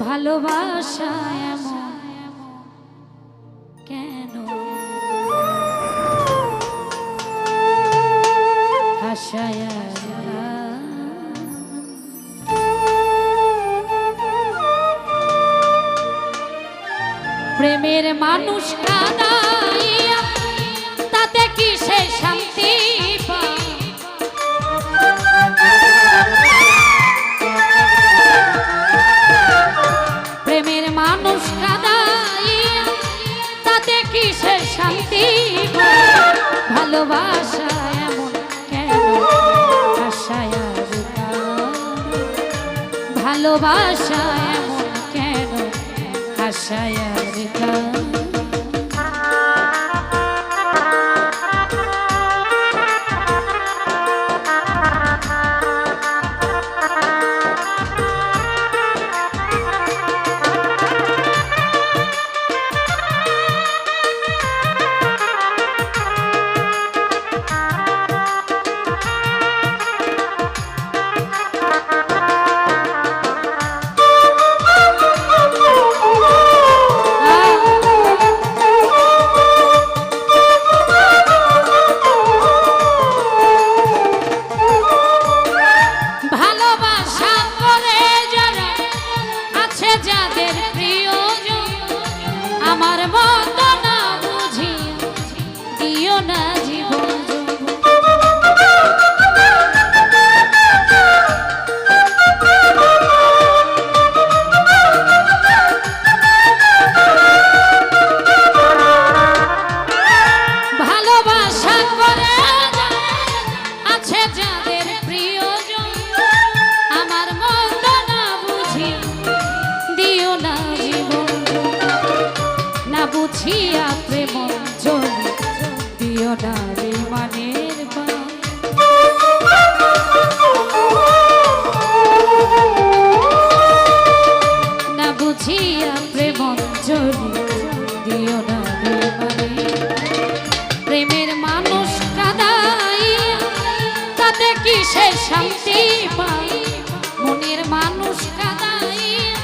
ভালোবাসা এমন কেন হাসায় প্রেমের মানুষ কাঁদাইয়া তাতে কি সে শান্তি পায় প্রেমের মানুষ কাঁদাইয়া তাতে কি সে শান্তি পায় ভালোবাসা এমন কেন আশায় ভালোবাসা এমন কেন আশায় আমার মতো না বুঝি দিও না জীবন ভালোবাসা করে আছে যাদের প্রিয়জন আমার মতো না বুঝি দিও না জীবন না বুঝিয়া প্রেম জলে দিও না বিমানের না বুঝিয়া প্রেম জলে দিও না বিমানের প্রেমের মানুষ কাঁদাইয়া তাতে কি সে শান্তি পায় মনের মানুষ কাঁদাইয়া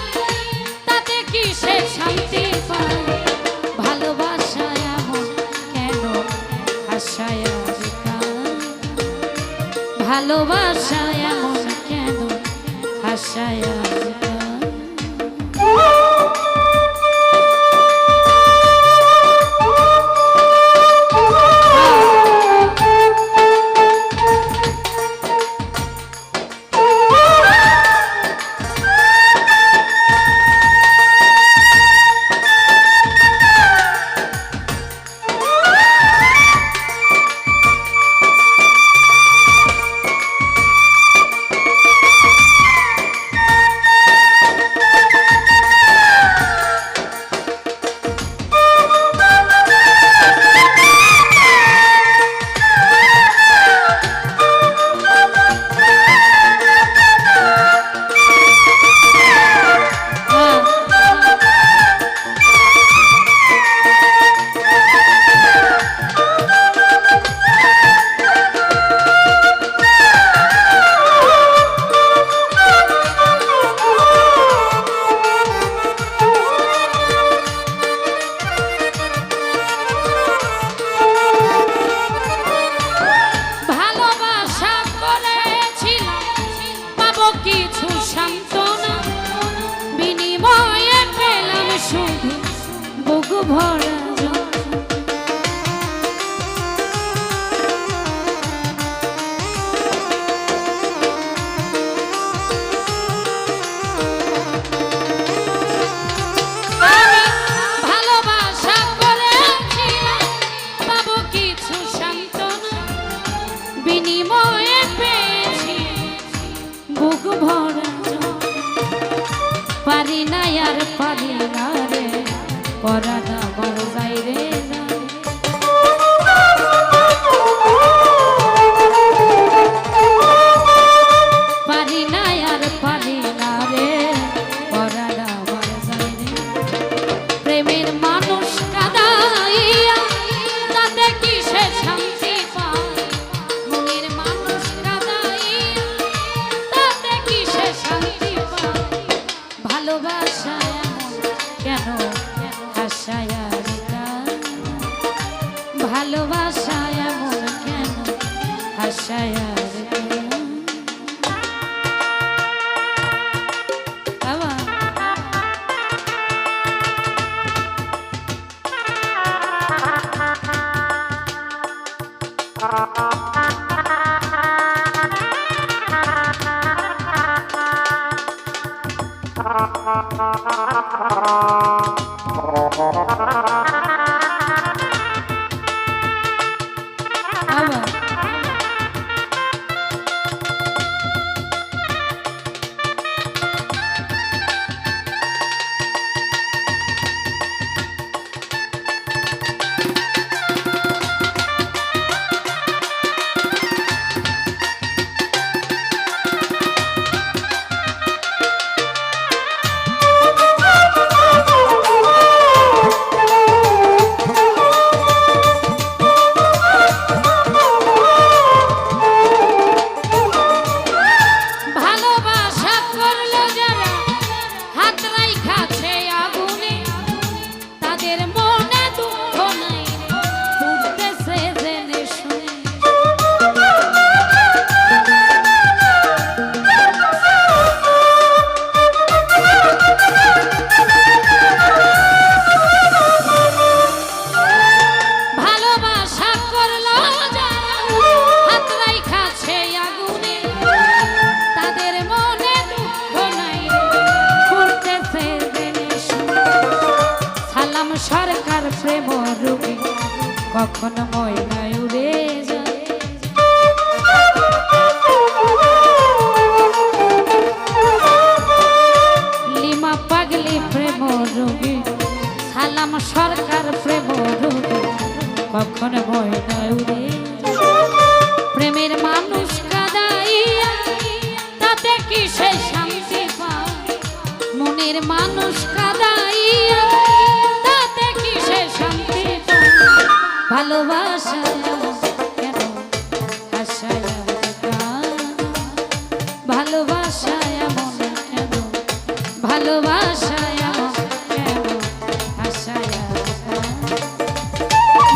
তাতে কি সে শান্তি পায় ভালোবাসা এমন কেন আশায় ভালোবাসা এমন কেন আশায় কিছু সান্ত্বনা বিনিময়ে পেলাম শুধু বুক ভরা ভালোবাসা করেছিলাম পাবো কিছু সান্ত্বনা বিনিময়ে পেয়েছি বুক ভরা পারি না আর পারি না রে পরানা বড় যাই রে পারি না আর পারি না রে পরানা বড় যাই রে প্রেমের মানুষ কাঁদাইয়া তাতে কি সে শান্তি পায় মনের মানুষ কাঁদাইয়া তাতে কি সে শান্তি পায় ভালোবাসা এমন কেন হাসায় রে গান ভালোবাসা এমন কেন হাসায় রে গান বাবা সরকার প্রেম রূপী কখন ময়নায় উড়ে যায় লিমা পাগলি প্রেম রূপী সালাম সরকার প্রেম রূপী কখন ময়নায় উড়ে প্রেমের মানুষ কাঁদাইয়া তাতে কি সে শান্তি পায় মনের মানুষ কাঁদাইয়া ভালোবাসা কেন হাসায় গান ভালোবাসা এমন কেন ভালোবাসা এমন কেন হাসায় গান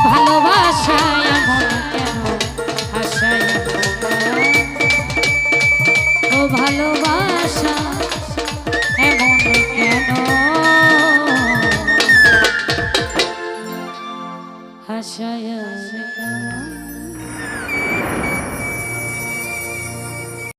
ভালোবাসা এমন কেন হাসায় গান ও ভালোবাসা এমন কেন হাসায়